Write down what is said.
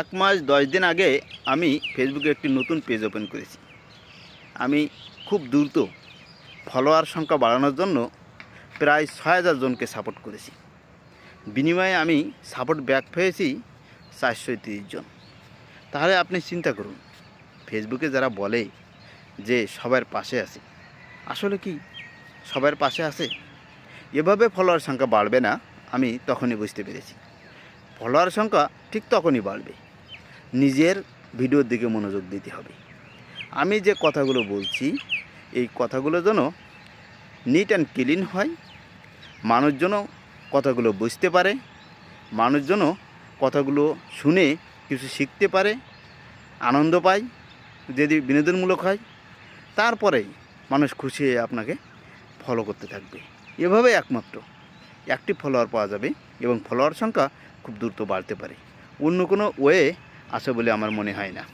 এক মাস 10 দিন আগে আমি ফেসবুকে একটি নতুন পেজ ওপেন করেছি। আমি খুব দ্রুত ফলোয়ার সংখ্যা বাড়ানোর জন্য প্রায় 6000 জনকে সাপোর্ট করেছি। বিনিময়ে আমি সাপোর্ট ব্যাক পেয়েছি 430 জন। তাহলে আপনি চিন্তা করুন, ফেসবুকে যারা বলে যে সবার পাশে আছে, আসলে কি সবার পাশে আছে? এভাবে ফলোয়ার সংখ্যা বাড়বে না, আমি তখনই বুঝতে পেরেছি। ফলোয়ার সংখ্যা ঠিক তখনই বাড়বে, নিজের ভিডিওর দিকে মনোযোগ দিতে হবে। আমি যে কথাগুলো বলছি, এই কথাগুলো যেন নিট অ্যান্ড ক্লিন হয়, মানুষ যেন কথাগুলো বুঝতে পারে, মানুষ যেন কথাগুলো শুনে কিছু শিখতে পারে, আনন্দ পায়, যদি বিনোদনমূলক হয়, তারপরেই মানুষ খুশি হয়ে আপনাকে ফলো করতে থাকবে। এভাবে একমাত্র অ্যাক্টিভ ফলোয়ার পাওয়া যাবে এবং ফলোয়ার সংখ্যা খুব দ্রুত বাড়তে পারে। অন্য কোনো ওয়ে আছে বলে আমার মনে হয় না।